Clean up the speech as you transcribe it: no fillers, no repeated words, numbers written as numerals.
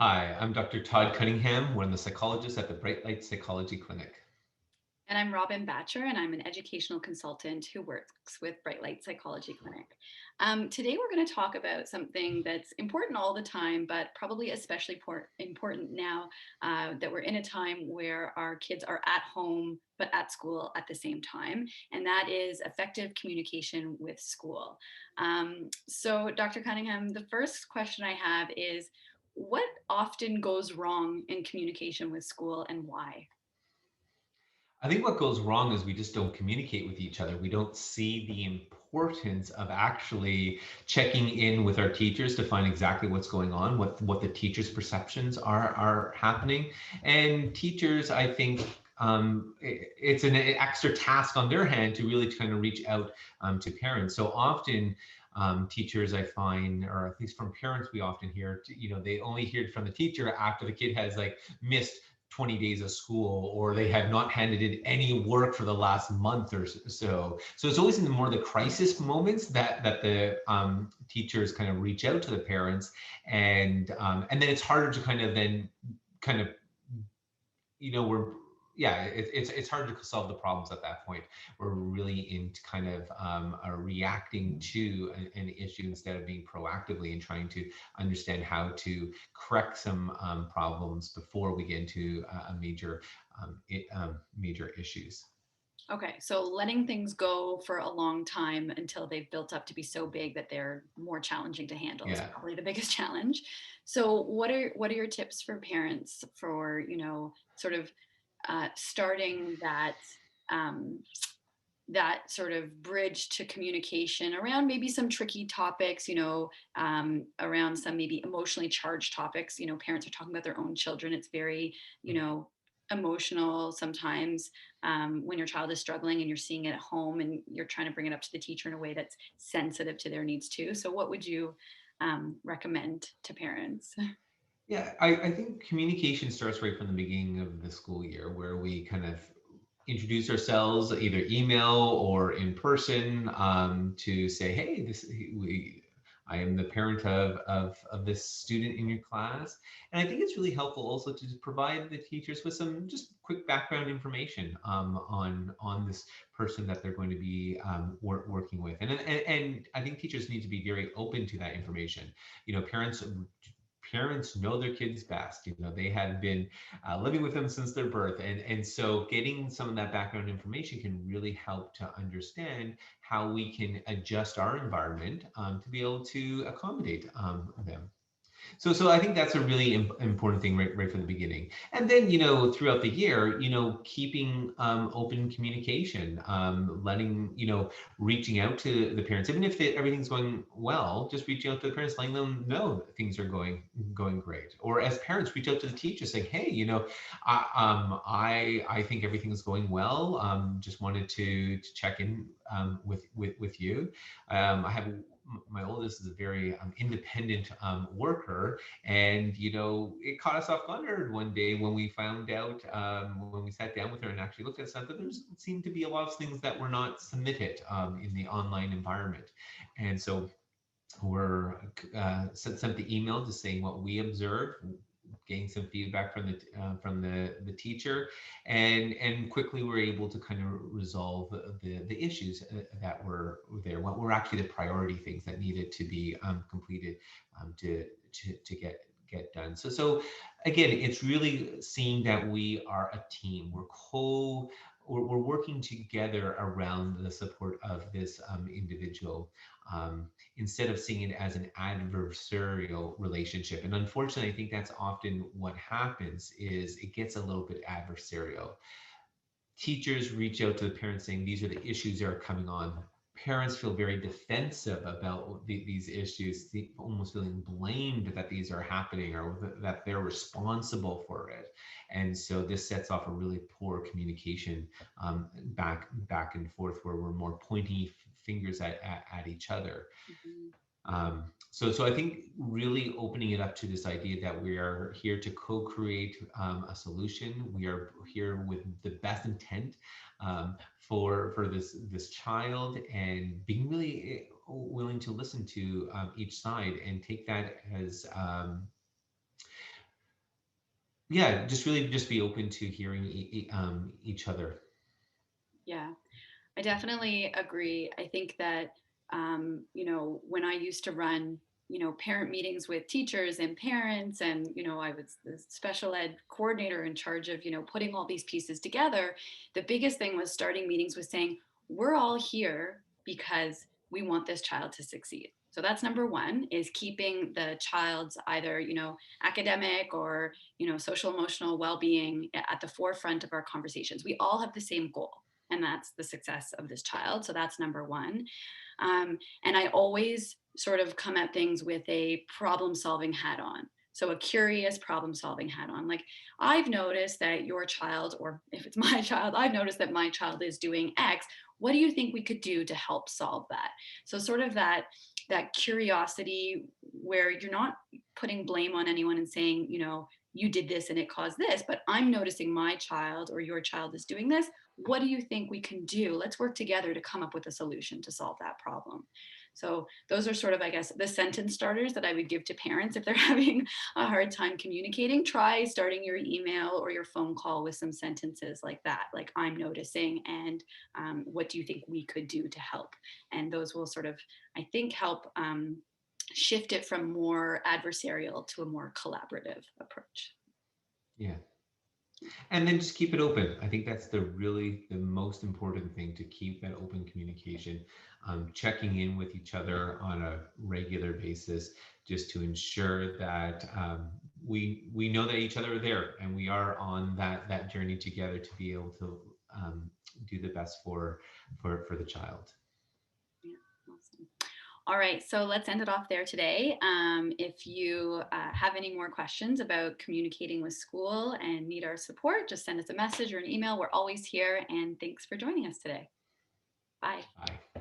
Hi, I'm Dr. Todd Cunningham, one of the psychologists at the Bright Light Psychology Clinic. And I'm Robin Bacher, and I'm an educational consultant who works with Bright Light Psychology Clinic. Today, we're going to talk about something that's important all the time, but probably especially important now that we're in a time where our kids are at home but at school at the same time, and that is effective communication with school. So, Dr. Cunningham, the first question I have is what often goes wrong in communication with school and why? I think what goes wrong is we just don't communicate with each other. We don't see the importance of actually checking in with our teachers to find exactly what's going on, what the teachers' perceptions are happening. And teachers, I think, it's an extra task on their hand to really kind of reach out to parents. So often, teachers I find, or at least from parents, we often hear, they only hear from the teacher after the kid has like missed 20 days of school, or they have not handed in any work for the last month or so. So it's always in the more the crisis moments that the teachers kind of reach out to the parents, and then it's harder to kind of then kind of we're yeah, it's hard to solve the problems at that point. We're really into kind of reacting to an issue instead of being proactively and trying to understand how to correct some problems before we get into major issues. Okay, so letting things go for a long time until they've built up to be so big that they're more challenging to handle is Yeah. probably the biggest challenge. So what are your tips for parents for, sort of starting um, that sort of bridge to communication around maybe some tricky topics, around some maybe emotionally charged topics. Parents are talking about their own children. It's very, emotional sometimes when your child is struggling and you're seeing it at home and you're trying to bring it up to the teacher in a way that's sensitive to their needs too. So, what would you recommend to parents? Yeah, I think communication starts right from the beginning of the school year, where we kind of introduce ourselves either email or in person, to say, hey, I am the parent of this student in your class. And I think it's really helpful also to just provide the teachers with some just quick background information on this person that they're going to be working with. And I think teachers need to be very open to that information. Parents know their kids best. They have been living with them since their birth, and so getting some of that background information can really help to understand how we can adjust our environment to be able to accommodate them. So I think that's a really important thing right from the beginning. And then, throughout the year, keeping open communication, letting, reaching out to the parents, even if everything's going well, just reaching out to the parents, letting them know that things are going great. Or as parents, reach out to the teachers saying, hey, I think everything's going well. Just wanted to check in with you. I have my oldest is a very independent worker, and it caught us off guard one day when we found out, when we sat down with her and actually looked at stuff, that there seemed to be a lot of things that were not submitted in the online environment. And so we're sent the email just saying what we observed, getting some feedback from the teacher, and quickly we're able to kind of resolve the issues that were there. What were actually the priority things that needed to be completed, to get done. So again, it's really seeing that we are a team. We're working together around the support of this individual, instead of seeing it as an adversarial relationship. And unfortunately, I think that's often what happens is it gets a little bit adversarial. Teachers reach out to the parents saying these are the issues that are coming on. Parents feel very defensive about these issues, almost feeling blamed that these are happening, or that they're responsible for it. And so this sets off a really poor communication, back and forth, where we're more pointy fingers at each other. Mhm. So I think really opening it up to this idea that we are here to co-create a solution. We are here with the best intent, for this child, and being really willing to listen to each side and take that as yeah, just really just be open to hearing each other. Yeah. I definitely agree. I think that, when I used to run, parent meetings with teachers and parents, and, I was the special ed coordinator in charge of, putting all these pieces together, the biggest thing was starting meetings with saying, we're all here because we want this child to succeed. So that's number one, is keeping the child's either, academic or, social emotional well-being at the forefront of our conversations. We all have the same goal, and that's the success of this child. So that's number one. And I always sort of come at things with a problem solving hat on. So a curious problem solving hat on. Like, I've noticed that your child, or if it's my child, I've noticed that my child is doing X. What do you think we could do to help solve that? So sort of that curiosity where you're not putting blame on anyone and saying, you did this and it caused this, but I'm noticing my child or your child is doing this. What do you think we can do? Let's work together to come up with a solution to solve that problem. So those are sort of, I guess, the sentence starters that I would give to parents if they're having a hard time communicating. Try starting your email or your phone call with some sentences like that, like, I'm noticing, and what do you think we could do to help? And those will sort of, I think, help shift it from more adversarial to a more collaborative approach. Yeah. And then just keep it open. I think that's the most important thing, to keep that open communication, checking in with each other on a regular basis, just to ensure that we know that each other are there, and we are on that journey together to be able to do the best for the child. Yeah, awesome. All right, so let's end it off there today. If you have any more questions about communicating with school and need our support, just send us a message or an email. We're always here. And thanks for joining us today. Bye. Bye.